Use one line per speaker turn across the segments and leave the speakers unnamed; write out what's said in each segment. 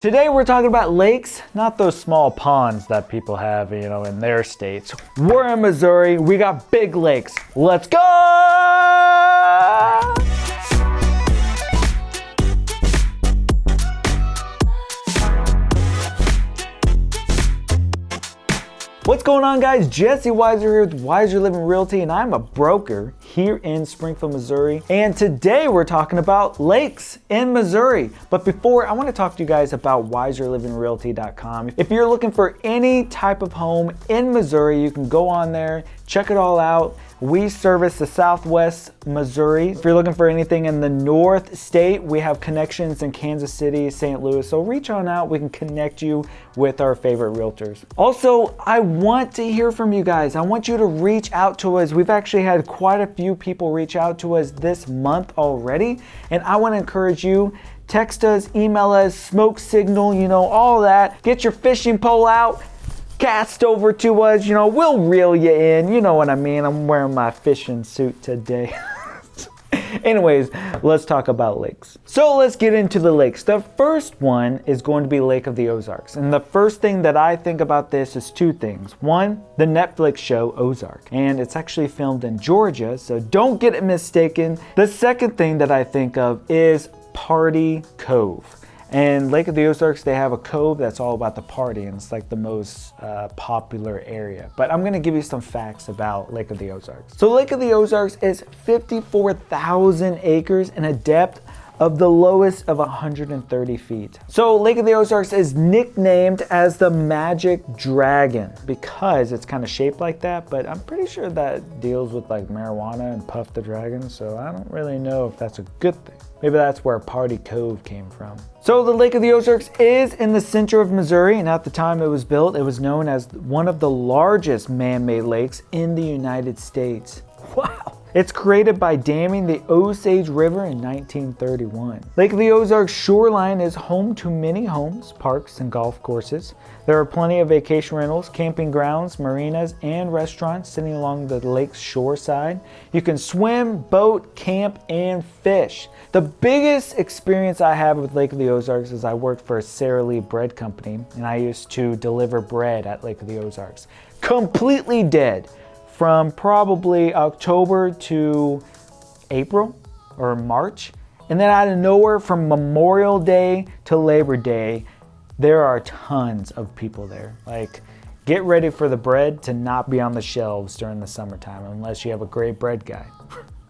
Today we're talking about lakes, not those small ponds that people have, in their states. We're in Missouri, we got big lakes. Let's go! What's going on, guys? Jesse Weiser here with Weiser Living Realty, and I'm a broker here in Springfield, Missouri. And today we're talking about lakes in Missouri. But before, I want to talk to you guys about wiserlivingrealty.com. If you're looking for any type of home in Missouri, you can go on there, check it all out. We service the Southwest Missouri. If you're looking for anything in the North State, we have connections in Kansas City, St. Louis. So reach on out, we can connect you with our favorite realtors. Also, I want to hear from you guys. I want you to reach out to us. We've actually had quite a few people reach out to us this month already. And I want to encourage you, text us, email us, smoke signal, all that. Get your fishing pole out. Cast over to us, we'll reel you in. You know what I mean? I'm wearing my fishing suit today. Anyways, let's talk about lakes. So let's get into the lakes. The first one is going to be Lake of the Ozarks. And the first thing that I think about this is two things. One, the Netflix show Ozark. And it's actually filmed in Georgia, so don't get it mistaken. The second thing that I think of is Party Cove. And Lake of the Ozarks, they have a cove that's all about the party, and it's like the most popular area. But I'm gonna give you some facts about Lake of the Ozarks. So Lake of the Ozarks is 54,000 acres and a depth of the lowest of 130 feet. So Lake of the Ozarks is nicknamed as the Magic Dragon because it's kind of shaped like that, but I'm pretty sure that deals with like marijuana and Puff the Dragon, so I don't really know if that's a good thing. Maybe that's where Party Cove came from. So the Lake of the Ozarks is in the center of Missouri, and at the time it was built, it was known as one of the largest man-made lakes in the United States. Wow! It's created by damming the Osage River in 1931. Lake of the Ozarks shoreline is home to many homes, parks, and golf courses. There are plenty of vacation rentals, camping grounds, marinas, and restaurants sitting along the lake's shore side. You can swim, boat, camp, and fish. The biggest experience I have with Lake of the Ozarks is I worked for a Sara Lee bread company, and I used to deliver bread at Lake of the Ozarks. Completely dead. From probably October to April or March. And then out of nowhere, from Memorial Day to Labor Day, there are tons of people there. Like, get ready for the bread to not be on the shelves during the summertime unless you have a great bread guy,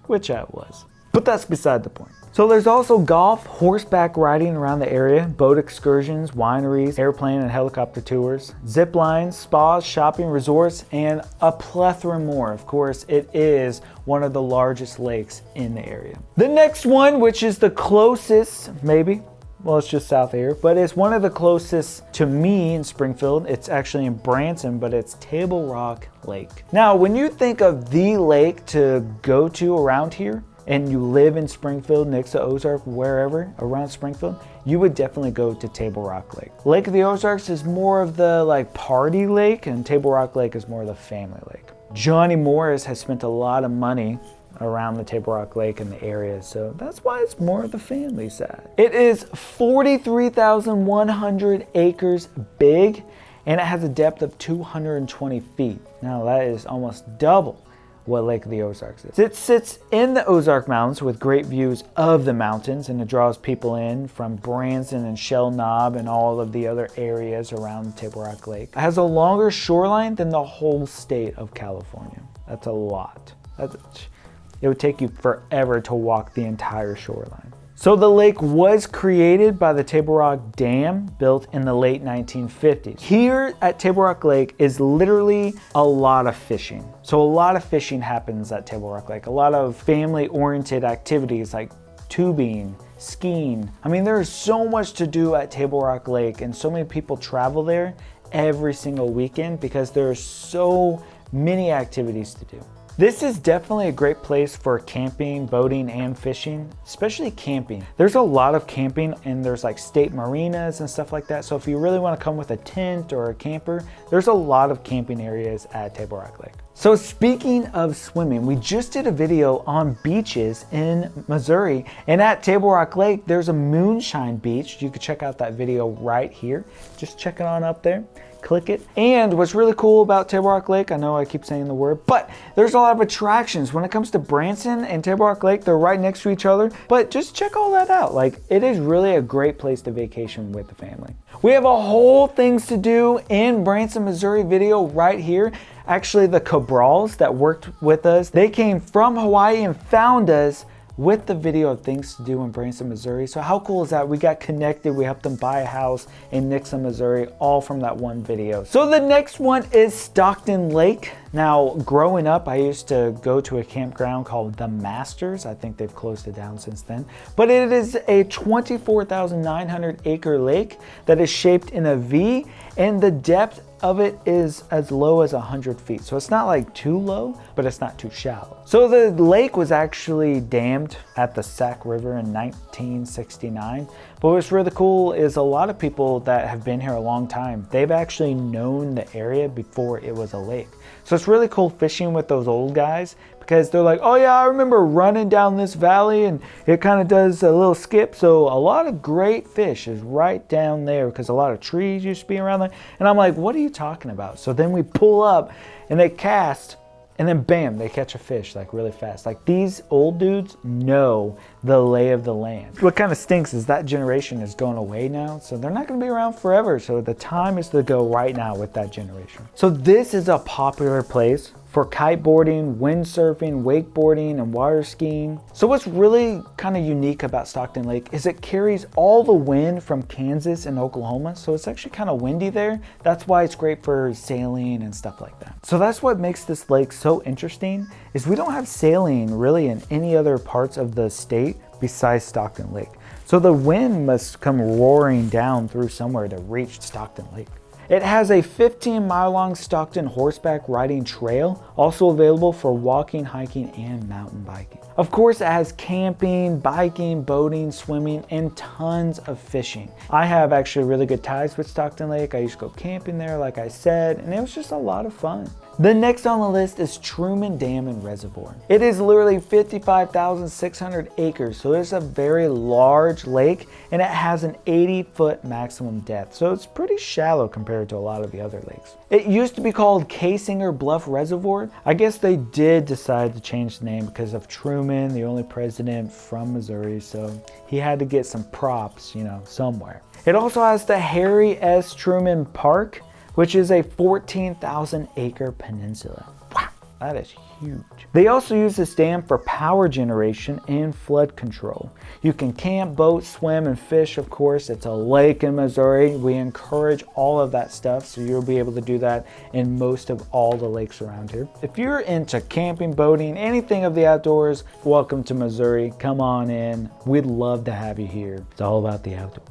which I was. But that's beside the point. So there's also golf, horseback riding around the area, boat excursions, wineries, airplane and helicopter tours, zip lines, spas, shopping, resorts, and a plethora more. Of course, it is one of the largest lakes in the area. The next one, which is the closest, maybe, well, it's just south of here, but it's one of the closest to me in Springfield. It's actually in Branson, but it's Table Rock Lake. Now, when you think of the lake to go to around here, and you live in Springfield, next to Ozark, wherever around Springfield, you would definitely go to Table Rock Lake. Lake of the Ozarks is more of the party lake, and Table Rock Lake is more of the family lake. Johnny Morris has spent a lot of money around the Table Rock Lake and the area, so that's why it's more of the family side. It is 43,100 acres big, and it has a depth of 220 feet. Now that is almost double what Lake of the Ozarks is. It sits in the Ozark Mountains with great views of the mountains, and it draws people in from Branson and Shell Knob and all of the other areas around Table Rock Lake. It has a longer shoreline than the whole state of California. That's a lot. It would take you forever to walk the entire shoreline. So the lake was created by the Table Rock Dam, built in the late 1950s. Here at Table Rock Lake is literally a lot of fishing. So a lot of fishing happens at Table Rock Lake. A lot of family-oriented activities like tubing, skiing. I mean, there is so much to do at Table Rock Lake, and so many people travel there every single weekend because there are so many activities to do. This is definitely a great place for camping, boating, and fishing, especially camping. There's a lot of camping, and there's like state marinas and stuff like that. So if you really want to come with a tent or a camper, there's a lot of camping areas at Table Rock Lake. So speaking of swimming, we just did a video on beaches in Missouri, and at Table Rock Lake, there's a moonshine beach. You can check out that video right here. Just check it on up there. Click it. And what's really cool about Table Rock Lake, I know I keep saying the word, but there's a lot of attractions. When it comes to Branson and Table Rock Lake, they're right next to each other, but just check all that out. Like, it is really a great place to vacation with the family. We have a whole things to do in Branson, Missouri video right here. Actually, the Cabrals that worked with us, they came from Hawaii and found us with the video of things to do in Branson, Missouri. So how cool is that? We got connected, we helped them buy a house in Nixon, Missouri, all from that one video. So the next one is Stockton Lake. Now, growing up, I used to go to a campground called The Masters. I think they've closed it down since then. But it is a 24,900 acre lake that is shaped in a V, and the depth of it is as low as 100 feet. So it's not like too low, but it's not too shallow. So the lake was actually dammed at the Sac River in 1969. But what's really cool is a lot of people that have been here a long time, they've actually known the area before it was a lake. So it's really cool fishing with those old guys, because they're like, oh yeah, I remember running down this valley and it kind of does a little skip. So a lot of great fish is right down there because a lot of trees used to be around there. And I'm like, what are you talking about? So then we pull up and they cast, and then bam, they catch a fish like really fast. Like, these old dudes know the lay of the land. What kind of stinks is that generation is going away now, so they're not going to be around forever. So the time is to go right now with that generation. So this is a popular place for kiteboarding, windsurfing, wakeboarding, and water skiing. So what's really kind of unique about Stockton Lake is it carries all the wind from Kansas and Oklahoma. So it's actually kind of windy there. That's why it's great for sailing and stuff like that. So that's what makes this lake so interesting, is we don't have sailing really in any other parts of the state besides Stockton Lake. So the wind must come roaring down through somewhere to reach Stockton Lake. It has a 15-mile-long Stockton horseback riding trail, also available for walking, hiking, and mountain biking. Of course, it has camping, biking, boating, swimming, and tons of fishing. I have actually really good ties with Stockton Lake. I used to go camping there, like I said, and it was just a lot of fun. The next on the list is Truman Dam and Reservoir. It is literally 55,600 acres, so it's a very large lake, and it has an 80-foot maximum depth, so it's pretty shallow compared to a lot of the other lakes. It used to be called Casinger Bluff Reservoir. I guess they did decide to change the name because of Truman, the only president from Missouri, so he had to get some props, you know, somewhere. It also has the Harry S. Truman Park, which is a 14,000 acre peninsula. Wow, that is huge. They also use this dam for power generation and flood control. You can camp, boat, swim, and fish, of course. It's a lake in Missouri. We encourage all of that stuff, so you'll be able to do that in most of all the lakes around here. If you're into camping, boating, anything of the outdoors, welcome to Missouri. Come on in. We'd love to have you here. It's all about the outdoors.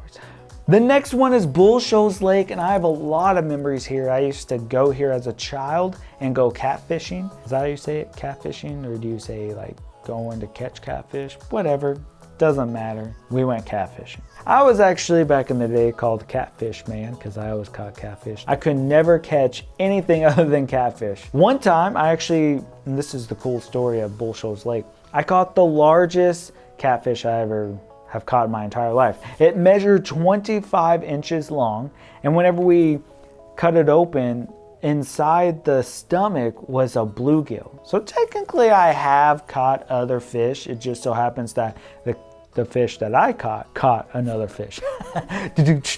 The next one is Bull Shoals Lake, and I have a lot of memories here. I used to go here as a child and go catfishing. Is that how you say it, catfishing? Or do you say like going to catch catfish? Whatever, doesn't matter. We went catfishing. I was actually back in the day called Catfish Man because I always caught catfish. I could never catch anything other than catfish. One time I actually, and this is the cool story of Bull Shoals Lake, I caught the largest catfish I ever have caught in my entire life. It measured 25 inches long, and whenever we cut it open, inside the stomach was a bluegill. So technically I have caught other fish. It just so happens that the fish that I caught another fish.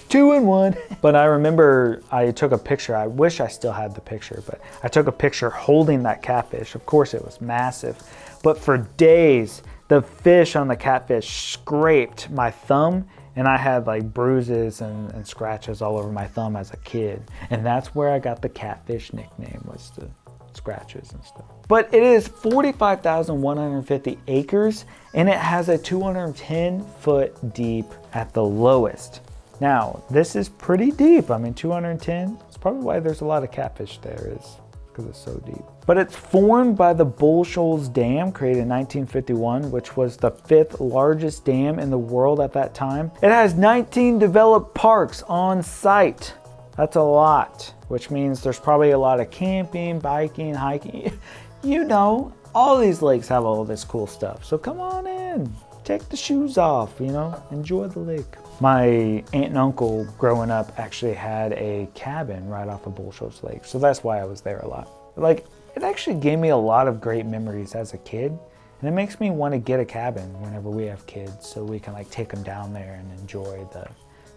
2 in 1. But I remember I took a picture. I wish I still had the picture, but I took a picture holding that catfish. Of course it was massive, but for days the fish on the catfish scraped my thumb, and I had like bruises and scratches all over my thumb as a kid. And that's where I got the catfish nickname, was the scratches and stuff. But it is 45,150 acres, and it has a 210 foot deep at the lowest. Now, this is pretty deep. I mean, 210, it's probably why there's a lot of catfish there, is because it's so deep. But it's formed by the Bull Shoals Dam, created in 1951, which was the 5th largest dam in the world at that time. It has 19 developed parks on site. That's a lot, which means there's probably a lot of camping, biking, hiking. You know, all these lakes have all this cool stuff. So come on in, take the shoes off, you know, enjoy the lake. My aunt and uncle growing up actually had a cabin right off of Bull Shoals Lake. So that's why I was there a lot. Like, it actually gave me a lot of great memories as a kid. And it makes me want to get a cabin whenever we have kids so we can like take them down there and enjoy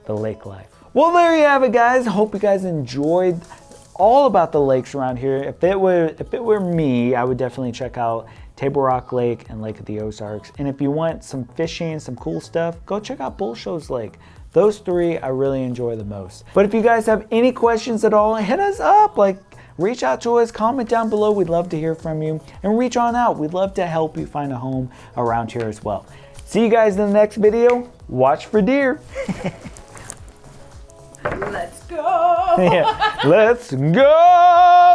the lake life. Well, there you have it, guys. I hope you guys enjoyed all about the lakes around here. If it were me, I would definitely check out Table Rock Lake and Lake of the Ozarks. And if you want some fishing, some cool stuff, go check out Bull Shoals Lake. Those three I really enjoy the most. But if you guys have any questions at all, hit us up. Like, reach out to us, comment down below. We'd love to hear from you. And reach on out. We'd love to help you find a home around here as well. See you guys in the next video. Watch for deer.
Let's go.
Yeah. Let's go.